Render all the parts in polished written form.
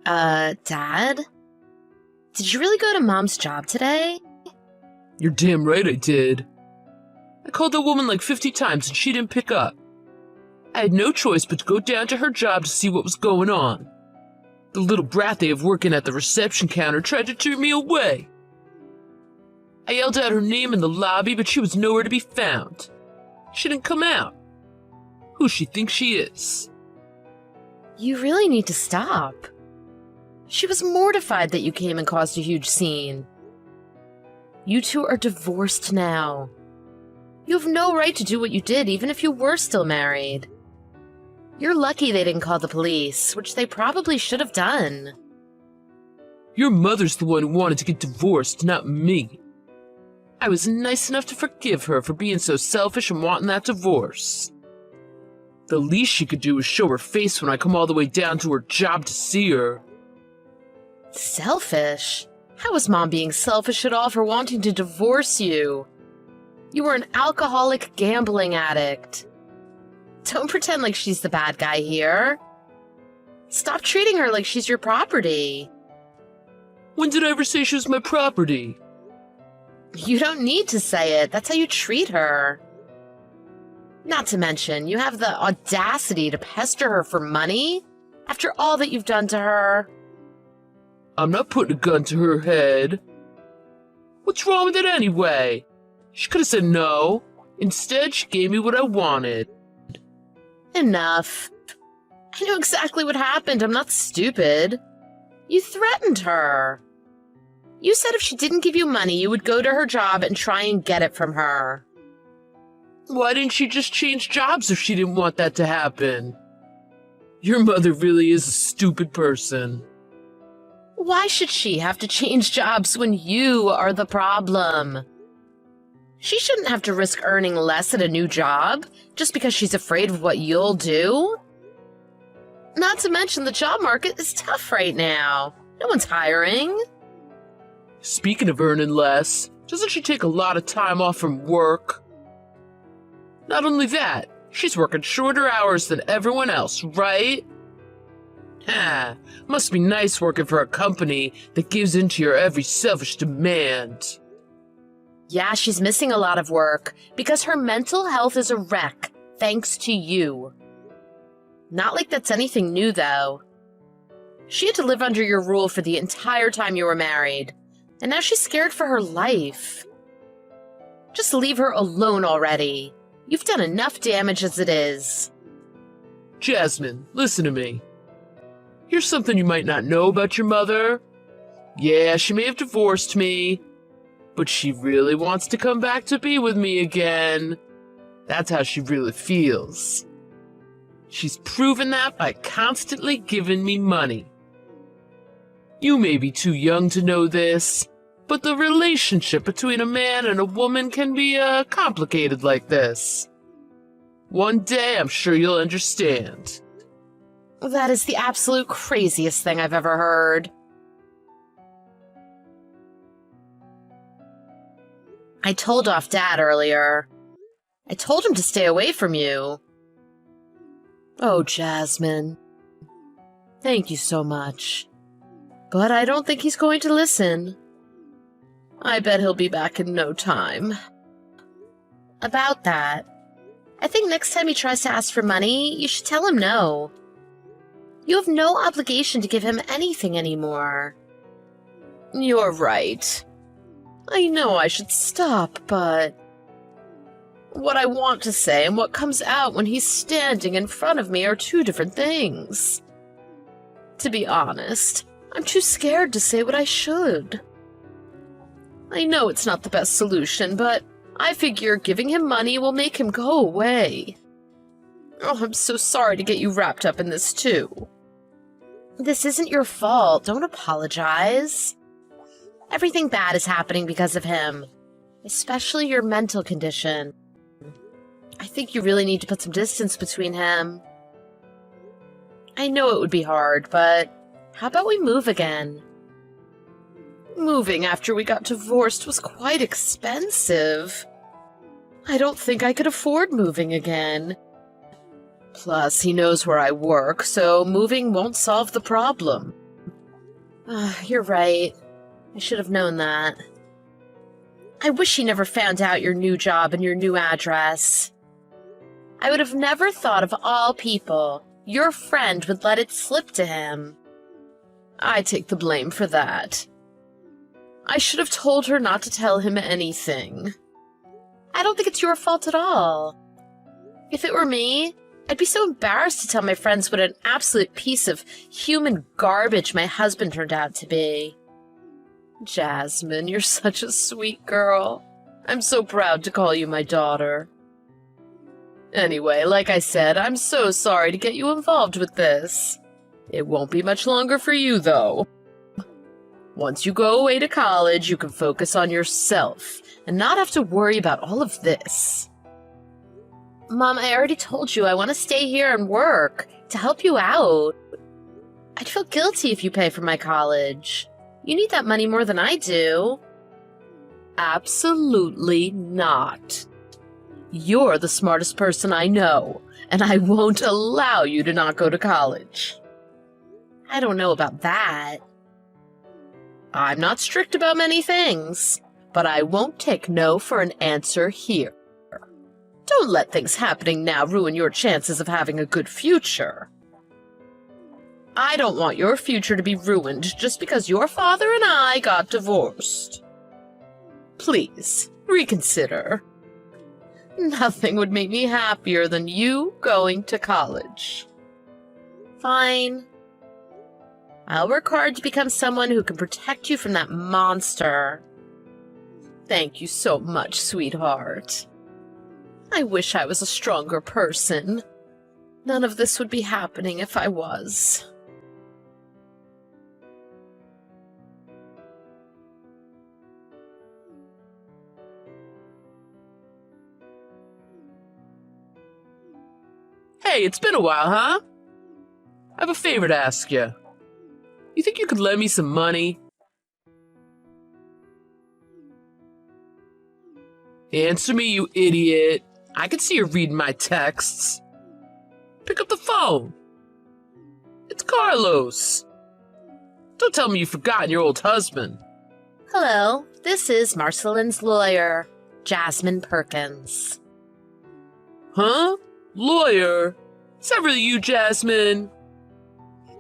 Dad? Did you really go to Mom's job today? You're damn right I did. I called that woman like 50 times and she didn't pick up. I had no choice but to go down to her job to see what was going on. The little brat they have working at the reception counter tried to turn me away. I yelled out her name in the lobby, but she was nowhere to be found. She didn't come out. Who she thinks she is? You really need to stop. She was mortified that you came and caused a huge scene. You two are divorced now. You have no right to do what you did, even if you were still married. You're lucky they didn't call the police, which they probably should have done. Your mother's the one who wanted to get divorced, not me. I was nice enough to forgive her for being so selfish and wanting that divorce. The least she could do was show her face when I come all the way down to her job to see her. Selfish? How was Mom being selfish at all for wanting to divorce you? You were an alcoholic gambling addict. Don't pretend like she's the bad guy here. Stop treating her like she's your property. When did I ever say she was my property? You don't need to say it. That's how you treat her. Not to mention, you have the audacity to pester her for money after all that you've done to her. I'm not putting a gun to her head. What's wrong with it anyway? She could have said no. Instead, she gave me what I wanted. Enough. I know exactly what happened. I'm not stupid. You threatened her. You said if she didn't give you money, you would go to her job and try and get it from her. Why didn't she just change jobs if she didn't want that to happen? Your mother really is a stupid person. Why should she have to change jobs when you are the problem? She shouldn't have to risk earning less at a new job just because she's afraid of what you'll do. Not to mention the job market is tough right now. No one's hiring. Speaking of earning less, doesn't she take a lot of time off from work? Not only that, she's working shorter hours than everyone else, right? Must be nice working for a company that gives in to your every selfish demand. Yeah, she's missing a lot of work because her mental health is a wreck, thanks to you. Not like that's anything new, though. She had to live under your rule for the entire time you were married, and now she's scared for her life. Just leave her alone already. You've done enough damage as it is. Jasmine, listen to me. Here's something you might not know about your mother. Yeah, she may have divorced me, but she really wants to come back to be with me again. That's how she really feels. She's proven that by constantly giving me money. You may be too young to know this, but the relationship between a man and a woman can be complicated like this. One day I'm sure you'll understand. That is the absolute craziest thing I've ever heard. I told off Dad earlier. I told him to stay away from you. Oh, Jasmine. Thank you so much. But I don't think he's going to listen. I bet he'll be back in no time. About that, I think next time he tries to ask for money, you should tell him no. You have no obligation to give him anything anymore. You're right. I know I should stop, but what I want to say and what comes out when he's standing in front of me are two different things. To be honest, I'm too scared to say what I should. I know it's not the best solution, but I figure giving him money will make him go away. Oh, I'm so sorry to get you wrapped up in this, too. This isn't your fault. Don't apologize. Everything bad is happening because of him, especially your mental condition. I think you really need to put some distance between him. I know it would be hard, but how about we move again? Moving after we got divorced was quite expensive. I don't think I could afford moving again. Plus, he knows where I work, so moving won't solve the problem. You're right. I should have known that. I wish he never found out your new job and your new address. I would have never thought of all people your friend would let it slip to him. I take the blame for that. I should have told her not to tell him anything. I don't think it's your fault at all. If it were me, I'd be so embarrassed to tell my friends what an absolute piece of human garbage my husband turned out to be. Jasmine, you're such a sweet girl. I'm so proud to call you my daughter. Anyway, like I said, I'm so sorry to get you involved with this. It won't be much longer for you, though. Once you go away to college, you can focus on yourself and not have to worry about all of this. Mom, I already told you I want to stay here and work to help you out. I'd feel guilty if you pay for my college. You need that money more than I do. Absolutely not. You're the smartest person I know, and I won't allow you to not go to college. I don't know about that. I'm not strict about many things, but I won't take no for an answer here. Don't let things happening now ruin your chances of having a good future. I don't want your future to be ruined just because your father and I got divorced. Please, reconsider. Nothing would make me happier than you going to college. Fine. I'll work hard to become someone who can protect you from that monster. Thank you so much, sweetheart. I wish I was a stronger person. None of this would be happening if I was. Hey, it's been a while, huh? I have a favor to ask you. You think you could lend me some money? Answer me, you idiot. I can see you're reading my texts. Pick up the phone. It's Carlos. Don't tell me you've forgotten your old husband. Hello, this is Marcelin's lawyer, Jasmine Perkins. Huh? Lawyer? Is that really you, Jasmine?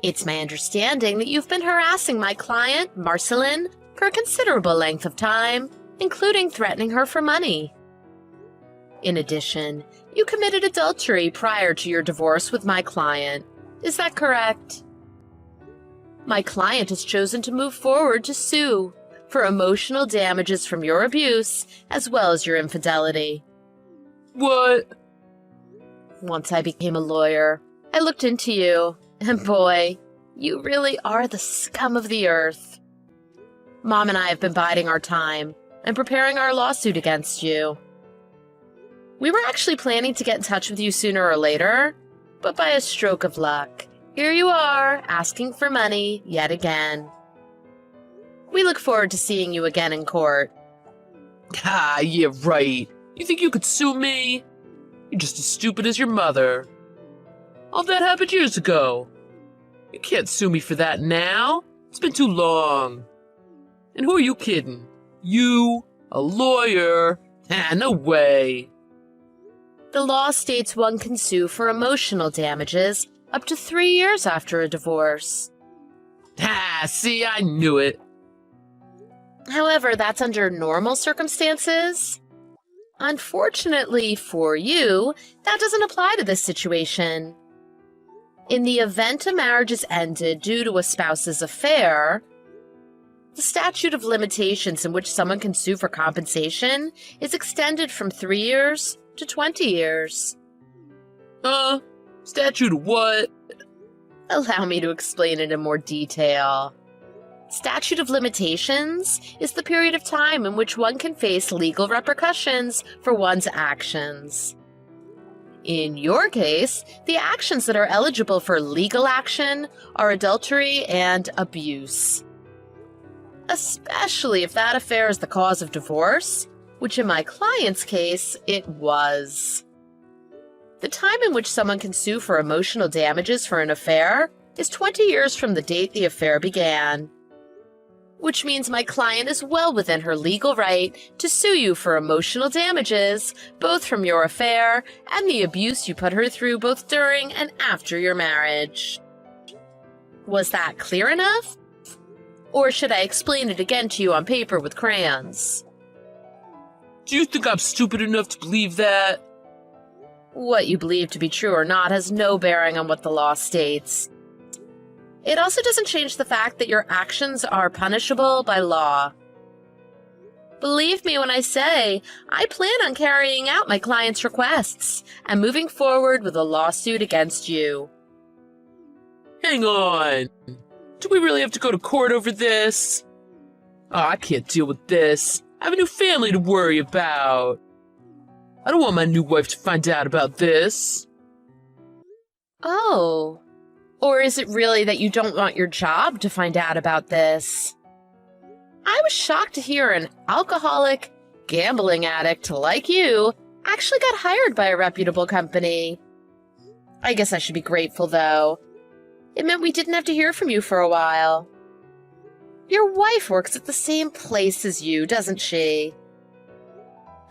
It's my understanding that you've been harassing my client, Marcelin, for a considerable length of time, including threatening her for money. In addition, you committed adultery prior to your divorce with my client. Is that correct? My client has chosen to move forward to sue for emotional damages from your abuse as well as your infidelity. What? Once I became a lawyer, I looked into you, and boy, you really are the scum of the earth. Mom and I have been biding our time and preparing our lawsuit against you. We were actually planning to get in touch with you sooner or later, but by a stroke of luck, here you are, asking for money yet again. We look forward to seeing you again in court. Ah, yeah, right. You think you could sue me? You're just as stupid as your mother. All that happened years ago. You can't sue me for that now. It's been too long. And who are you kidding? You? A lawyer? Ah, no way. The law states one can sue for emotional damages up to 3 years after a divorce. Ah, see, I knew it. However, that's under normal circumstances. Unfortunately for you, that doesn't apply to this situation. In the event a marriage is ended due to a spouse's affair, the statute of limitations in which someone can sue for compensation is extended from 3 years to 20 years. Statute of what? Allow me to explain it in more detail. Statute of limitations is the period of time in which one can face legal repercussions for one's actions. In your case, the actions that are eligible for legal action are adultery and abuse. Especially if that affair is the cause of divorce, which in my client's case, it was. The time in which someone can sue for emotional damages for an affair is 20 years from the date the affair began. which means my client is well within her legal right to sue you for emotional damages, both from your affair and the abuse you put her through both during and after your marriage. Was that clear enough? Or should I explain it again to you on paper with crayons? Do you think I'm stupid enough to believe that? What you believe to be true or not has no bearing on what the law states. It also doesn't change the fact that your actions are punishable by law. Believe me when I say, I plan on carrying out my client's requests and moving forward with a lawsuit against you. Hang on. Do we really have to go to court over this? Oh, I can't deal with this. I have a new family to worry about. I don't want my new wife to find out about this. Oh. Or is it really that you don't want your job to find out about this? I was shocked to hear an alcoholic, gambling addict like you actually got hired by a reputable company. I guess I should be grateful, though. It meant we didn't have to hear from you for a while. Your wife works at the same place as you, doesn't she?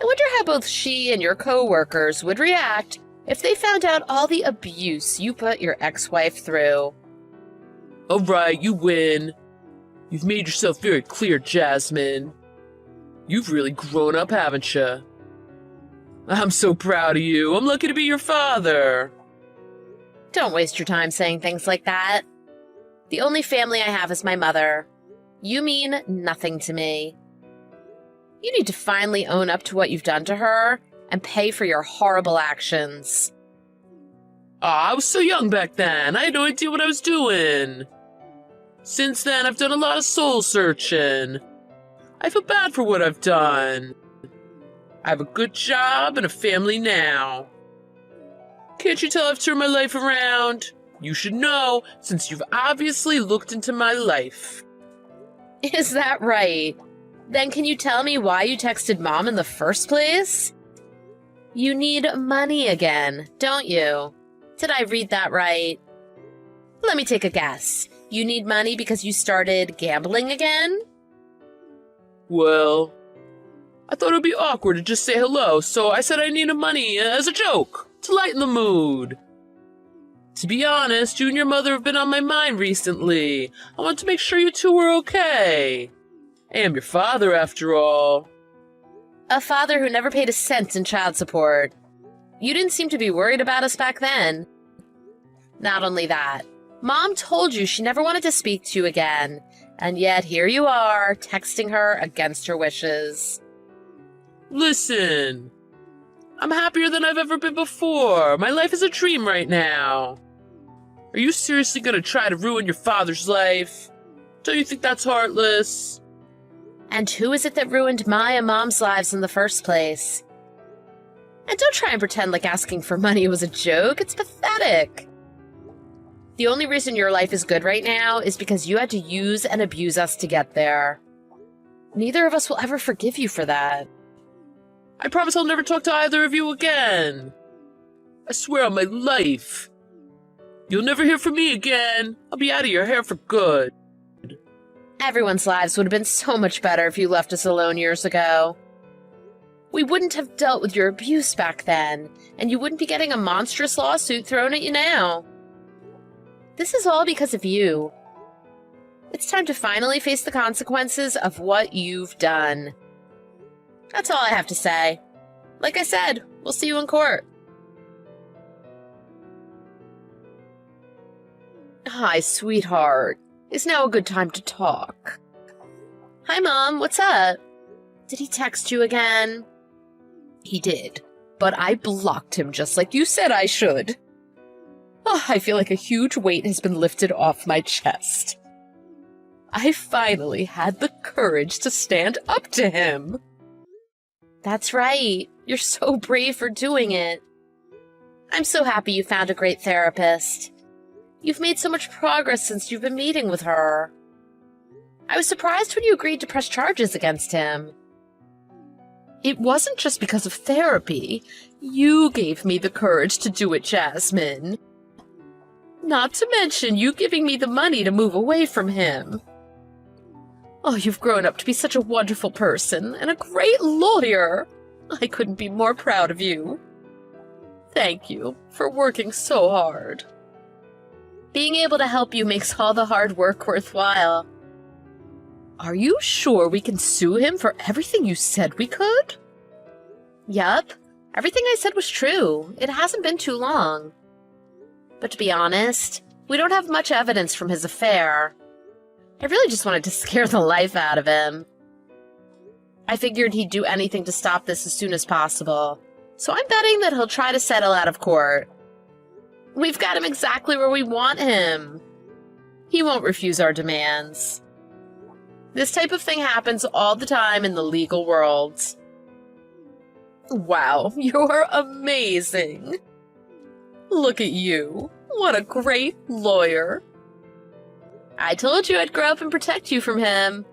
I wonder how both she and your co-workers would react if they found out all the abuse you put your ex-wife through. All right, you win. You've made yourself very clear, Jasmine. You've really grown up, haven't you? I'm so proud of you. I'm lucky to be your father. Don't waste your time saying things like that. The only family I have is my mother. You mean nothing to me. You need to finally own up to what you've done to her and pay for your horrible actions. I was so young back then. I had no idea what I was doing. Since then, I've done a lot of soul searching. I feel bad for what I've done. I have a good job and a family now. Can't you tell I've turned my life around? You should know, since you've obviously looked into my life. Is that right? Then can you tell me why you texted Mom in the first place? You need money again, don't you? Did I read that right? Let me take a guess. You need money because you started gambling again? Well, I thought it would be awkward to just say hello, so I said I needed money as a joke, to lighten the mood. To be honest, you and your mother have been on my mind recently. I want to make sure you two were okay. I am your father, after all. A father who never paid a cent in child support. You didn't seem to be worried about us back then. Not only that, Mom told you she never wanted to speak to you again, and yet here you are, texting her against her wishes. Listen, I'm happier than I've ever been before. My life is a dream right now. Are you seriously gonna try to ruin your father's life? Don't you think that's heartless? And who is it that ruined my and Mom's lives in the first place? And don't try and pretend like asking for money was a joke. It's pathetic. The only reason your life is good right now is because you had to use and abuse us to get there. Neither of us will ever forgive you for that. I promise I'll never talk to either of you again. I swear on my life. You'll never hear from me again. I'll be out of your hair for good. Everyone's lives would have been so much better if you left us alone years ago. We wouldn't have dealt with your abuse back then, and you wouldn't be getting a monstrous lawsuit thrown at you now. This is all because of you. It's time to finally face the consequences of what you've done. That's all I have to say. Like I said, we'll see you in court. Hi, sweetheart. Is now a good time to talk? Hi, Mom. What's up? Did he text you again? He did, but I blocked him just like you said I should. Oh, I feel like a huge weight has been lifted off my chest. I finally had the courage to stand up to him. That's right. You're so brave for doing it. I'm so happy you found a great therapist. You've made so much progress since you've been meeting with her. I was surprised when you agreed to press charges against him. It wasn't just because of therapy. You gave me the courage to do it, Jasmine. Not to mention you giving me the money to move away from him. Oh, you've grown up to be such a wonderful person and a great lawyer. I couldn't be more proud of you. Thank you for working so hard. Being able to help you makes all the hard work worthwhile. Are you sure we can sue him for everything you said we could? Yup. Everything I said was true. It hasn't been too long. But to be honest, we don't have much evidence from his affair. I really just wanted to scare the life out of him. I figured he'd do anything to stop this as soon as possible, so I'm betting that he'll try to settle out of court. We've got him exactly where we want him. He won't refuse our demands. This type of thing happens all the time in the legal world. Wow, you're amazing. Look at you. What a great lawyer. I told you I'd grow up and protect you from him.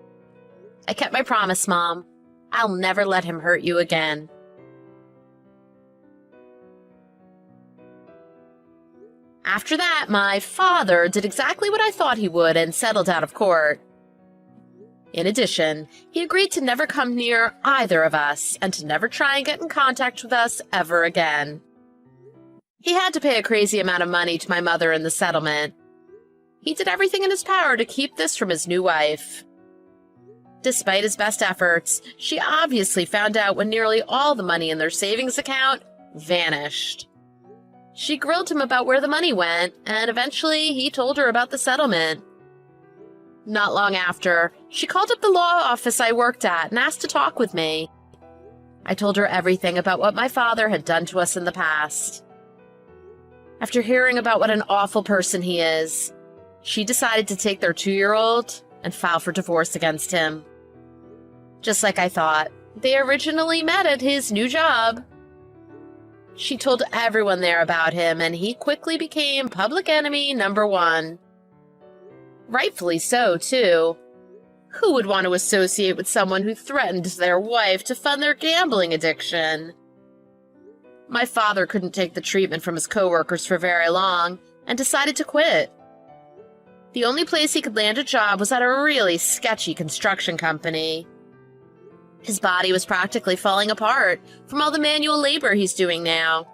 I kept my promise, Mom. I'll never let him hurt you again. After that, my father did exactly what I thought he would and settled out of court. In addition, he agreed to never come near either of us and to never try and get in contact with us ever again. He had to pay a crazy amount of money to my mother in the settlement. He did everything in his power to keep this from his new wife. Despite his best efforts, she obviously found out when nearly all the money in their savings account vanished. She grilled him about where the money went, and eventually he told her about the settlement. Not long after, she called up the law office I worked at and asked to talk with me. I told her everything about what my father had done to us in the past. After hearing about what an awful person he is, she decided to take their 2-year-old and file for divorce against him. Just like I thought, they originally met at his new job. She told everyone there about him, and he quickly became public enemy number 1. Rightfully so, too. Who would want to associate with someone who threatened their wife to fund their gambling addiction? My father couldn't take the treatment from his coworkers for very long and decided to quit. The only place he could land a job was at a really sketchy construction company. His body was practically falling apart from all the manual labor he's doing now,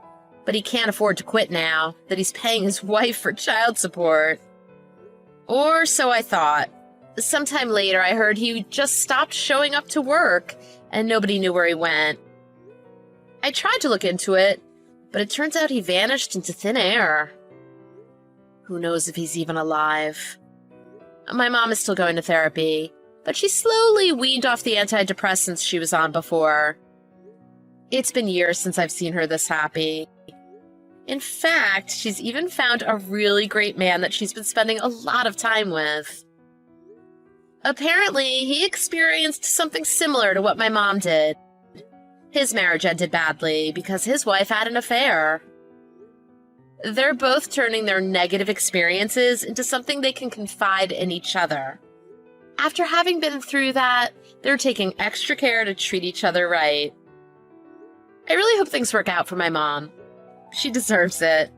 but he can't afford to quit now that he's paying his wife for child support. Or so I thought. Sometime later, I heard he just stopped showing up to work, and nobody knew where he went. I tried to look into it, but it turns out he vanished into thin air. Who knows if he's even alive? My mom is still going to therapy, but she slowly weaned off the antidepressants she was on before. It's been years since I've seen her this happy. In fact, she's even found a really great man that she's been spending a lot of time with. Apparently, he experienced something similar to what my mom did. His marriage ended badly because his wife had an affair. They're both turning their negative experiences into something they can confide in each other. After having been through that, they're taking extra care to treat each other right. I really hope things work out for my mom. She deserves it.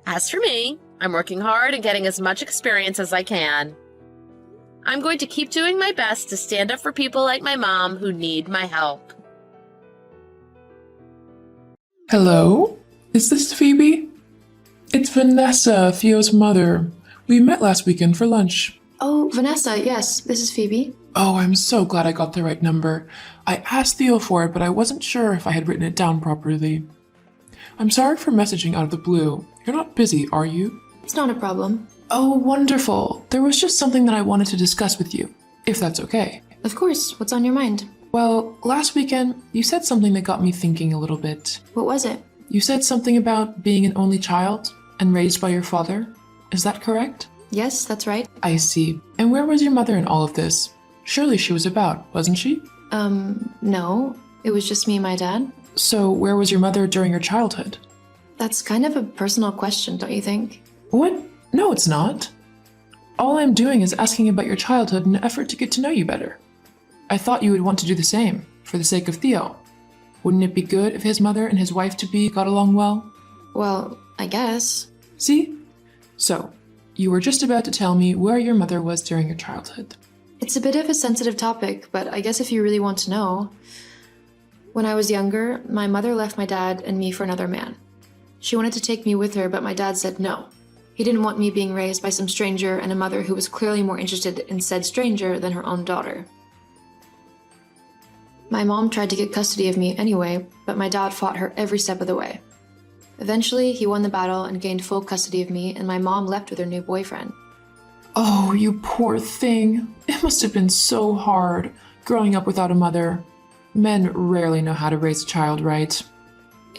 As for me, I'm working hard and getting as much experience as I can. I'm going to keep doing my best to stand up for people like my mom who need my help. Hello? Is this Phoebe? It's Vanessa, Theo's mother. We met last weekend for lunch. Oh, Vanessa, yes, this is Phoebe. Oh, I'm so glad I got the right number. I asked Theo for it, but I wasn't sure if I had written it down properly. I'm sorry for messaging out of the blue. You're not busy, are you? It's not a problem. Oh, wonderful. There was just something that I wanted to discuss with you, if that's okay. Of course, what's on your mind? Well, last weekend, you said something that got me thinking a little bit. What was it? You said something about being an only child and raised by your father. Is that correct? Yes, that's right. I see. And where was your mother in all of this? Surely she was about, wasn't she? No. It was just me and my dad. So where was your mother during your childhood? That's kind of a personal question, don't you think? What? No, it's not. All I'm doing is asking about your childhood in an effort to get to know you better. I thought you would want to do the same, for the sake of Theo. Wouldn't it be good if his mother and his wife-to-be got along well? Well, I guess. See? So, you were just about to tell me where your mother was during your childhood. It's a bit of a sensitive topic, but I guess if you really want to know. When I was younger, my mother left my dad and me for another man. She wanted to take me with her, but my dad said no. He didn't want me being raised by some stranger and a mother who was clearly more interested in said stranger than her own daughter. My mom tried to get custody of me anyway, but my dad fought her every step of the way. Eventually, he won the battle and gained full custody of me, and my mom left with her new boyfriend. Oh, you poor thing. It must have been so hard, growing up without a mother. Men rarely know how to raise a child right.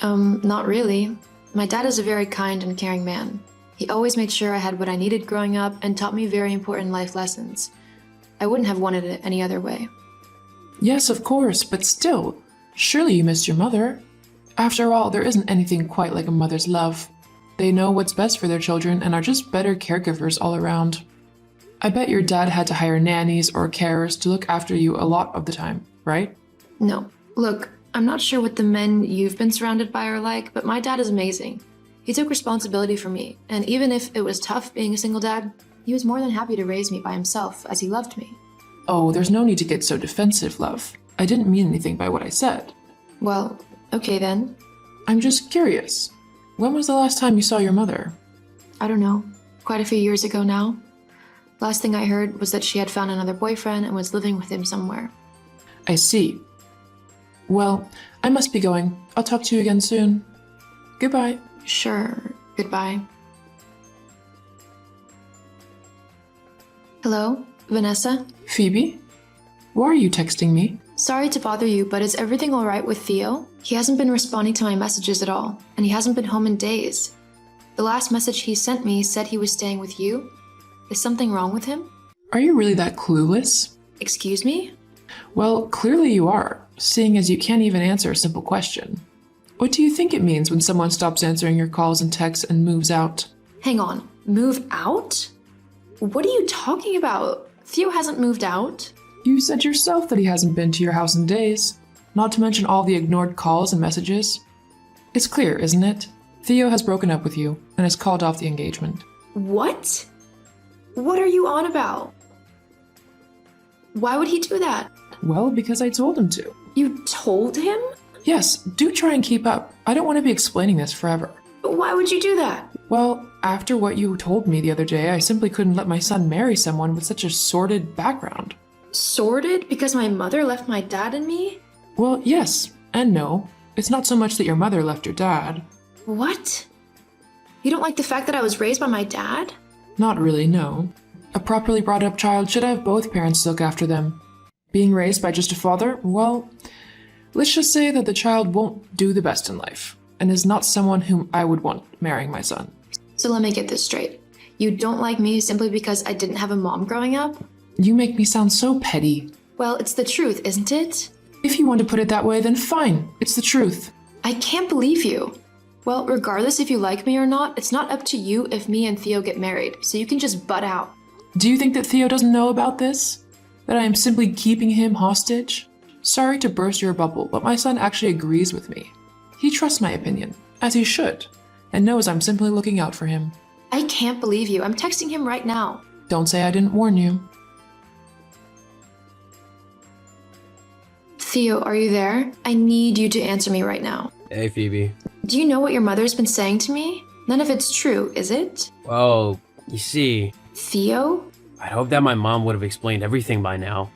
Not really. My dad is a very kind and caring man. He always made sure I had what I needed growing up and taught me very important life lessons. I wouldn't have wanted it any other way. Yes, of course, but still, surely you missed your mother. After all, there isn't anything quite like a mother's love. They know what's best for their children and are just better caregivers all around. I bet your dad had to hire nannies or carers to look after you a lot of the time, right? No. Look, I'm not sure what the men you've been surrounded by are like, but my dad is amazing. He took responsibility for me, and even if it was tough being a single dad, he was more than happy to raise me by himself as he loved me. Oh, there's no need to get so defensive, love. I didn't mean anything by what I said. Well, okay then. I'm just curious. When was the last time you saw your mother? I don't know. Quite a few years ago now. Last thing I heard was that she had found another boyfriend and was living with him somewhere. I see. Well, I must be going. I'll talk to you again soon. Goodbye. Sure. Goodbye. Hello? Vanessa? Phoebe? Why are you texting me? Sorry to bother you, but is everything alright with Theo? He hasn't been responding to my messages at all, and he hasn't been home in days. The last message he sent me said he was staying with you. Is something wrong with him? Are you really that clueless? Excuse me? Well, clearly you are, seeing as you can't even answer a simple question. What do you think it means when someone stops answering your calls and texts and moves out? Hang on. Move out? What are you talking about? Theo hasn't moved out. You said yourself that he hasn't been to your house in days, not to mention all the ignored calls and messages. It's clear, isn't it? Theo has broken up with you and has called off the engagement. What? What are you on about? Why would he do that? Well, because I told him to. You told him? Yes, do try and keep up. I don't want to be explaining this forever. Why would you do that? Well, after what you told me the other day, I simply couldn't let my son marry someone with such a sordid background. Sordid? Because my mother left my dad and me? Well, yes and no. It's not so much that your mother left your dad. What? You don't like the fact that I was raised by my dad? Not really, no. A properly brought up child should have both parents to look after them. Being raised by just a father, well, let's just say that the child won't do the best in life, and is not someone whom I would want marrying my son. So let me get this straight. You don't like me simply because I didn't have a mom growing up? You make me sound so petty. Well, it's the truth, isn't it? If you want to put it that way, then fine. It's the truth. I can't believe you. Well, regardless if you like me or not, it's not up to you if me and Theo get married, so you can just butt out. Do you think that Theo doesn't know about this? That I am simply keeping him hostage? Sorry to burst your bubble, but my son actually agrees with me. He trusts my opinion, as he should, and knows I'm simply looking out for him. I can't believe you. I'm texting him right now. Don't say I didn't warn you. Theo, are you there? I need you to answer me right now. Hey, Phoebe. Do you know what your mother's been saying to me? None of it's true, is it? Well, you see, Theo? I'd hoped that my mom would have explained everything by now.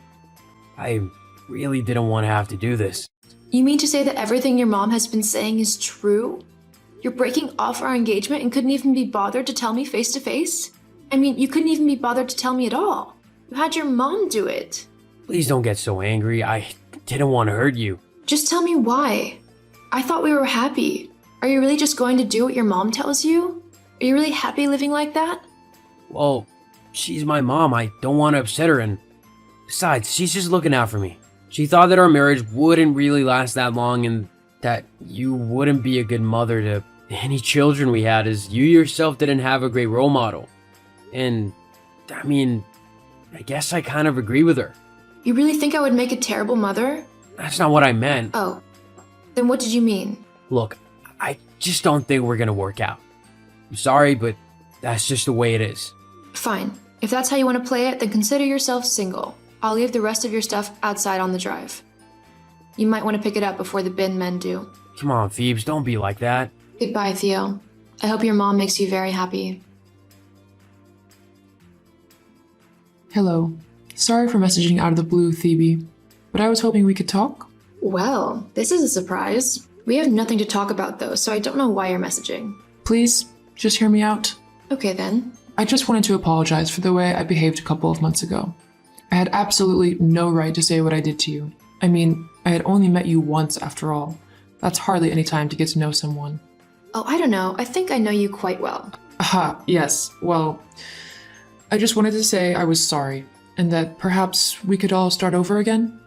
I really didn't want to have to do this. You mean to say that everything your mom has been saying is true? You're breaking off our engagement and couldn't even be bothered to tell me face to face? I mean, you couldn't even be bothered to tell me at all. You had your mom do it. Please don't get so angry. I didn't want to hurt you. Just tell me why. I thought we were happy. Are you really just going to do what your mom tells you? Are you really happy living like that? Well, she's my mom. I don't want to upset her, and besides, she's just looking out for me. She thought that our marriage wouldn't really last that long and that you wouldn't be a good mother to any children we had, as you yourself didn't have a great role model. And, I mean, I guess I kind of agree with her. You really think I would make a terrible mother? That's not what I meant. Oh, then what did you mean? Look, I just don't think we're gonna work out. I'm sorry, but that's just the way it is. Fine. If that's how you want to play it, then consider yourself single. I'll leave the rest of your stuff outside on the drive. You might want to pick it up before the bin men do. Come on, Phoebes, don't be like that. Goodbye, Theo. I hope your mom makes you very happy. Hello. Sorry for messaging out of the blue, Phoebe, but I was hoping we could talk. Well, this is a surprise. We have nothing to talk about though, so I don't know why you're messaging. Please, just hear me out. Okay then. I just wanted to apologize for the way I behaved a couple of months ago. I had absolutely no right to say what I did to you. I mean, I had only met you once after all. That's hardly any time to get to know someone. Oh, I don't know. I think I know you quite well. Aha, yes. Well, I just wanted to say I was sorry, and that perhaps we could all start over again.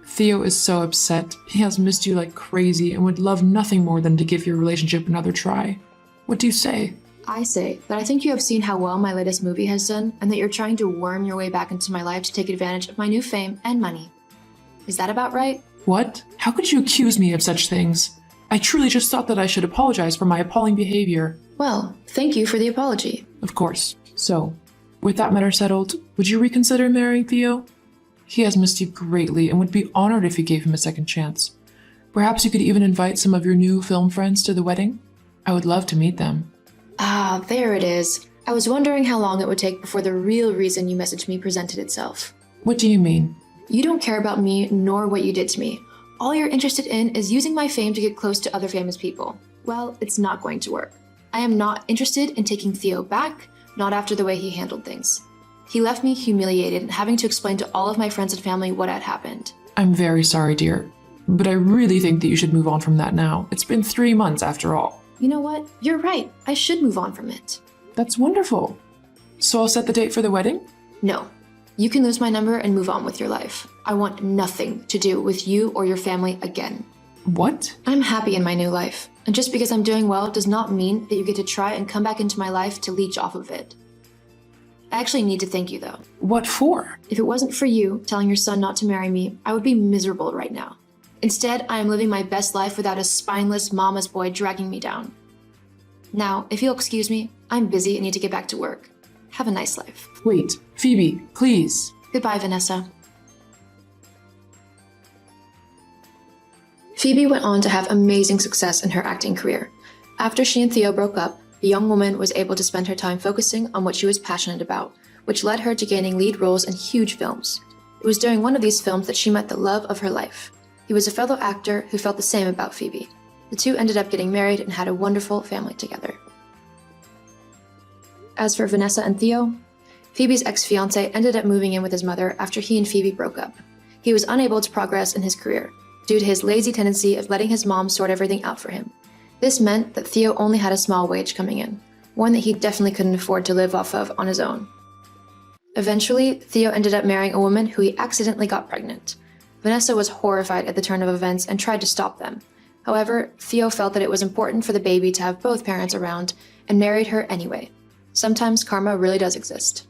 Theo is so upset. He has missed you like crazy and would love nothing more than to give your relationship another try. What do you say? I say that I think you have seen how well my latest movie has done, and that you're trying to worm your way back into my life to take advantage of my new fame and money. Is that about right? What? How could you accuse me of such things? I truly just thought that I should apologize for my appalling behavior. Well, thank you for the apology. Of course. So, with that matter settled, would you reconsider marrying Theo? He has missed you greatly and would be honored if you gave him a second chance. Perhaps you could even invite some of your new film friends to the wedding? I would love to meet them. Ah, there it is. I was wondering how long it would take before the real reason you messaged me presented itself. What do you mean? You don't care about me nor what you did to me. All you're interested in is using my fame to get close to other famous people. Well, it's not going to work. I am not interested in taking Theo back, not after the way he handled things. He left me humiliated and having to explain to all of my friends and family what had happened. I'm very sorry, dear. But I really think that you should move on from that now. It's been 3 months after all. You know what? You're right. I should move on from it. That's wonderful. So I'll set the date for the wedding? No. You can lose my number and move on with your life. I want nothing to do with you or your family again. What? I'm happy in my new life, and just because I'm doing well does not mean that you get to try and come back into my life to leech off of it. I actually need to thank you though. What for? If it wasn't for you telling your son not to marry me, I would be miserable right now. Instead, I am living my best life without a spineless mama's boy dragging me down. Now, if you'll excuse me, I'm busy and need to get back to work. Have a nice life. Wait, Phoebe, please. Goodbye, Vanessa. Phoebe went on to have amazing success in her acting career. After she and Theo broke up, the young woman was able to spend her time focusing on what she was passionate about, which led her to gaining lead roles in huge films. It was during one of these films that she met the love of her life. He was a fellow actor who felt the same about Phoebe. The two ended up getting married and had a wonderful family together. As for Vanessa and Theo, Phoebe's ex-fiancé ended up moving in with his mother after he and Phoebe broke up. He was unable to progress in his career due to his lazy tendency of letting his mom sort everything out for him. This meant that Theo only had a small wage coming in, one that he definitely couldn't afford to live off of on his own. Eventually, Theo ended up marrying a woman who he accidentally got pregnant. Vanessa was horrified at the turn of events and tried to stop them. However, Theo felt that it was important for the baby to have both parents around and married her anyway. Sometimes karma really does exist.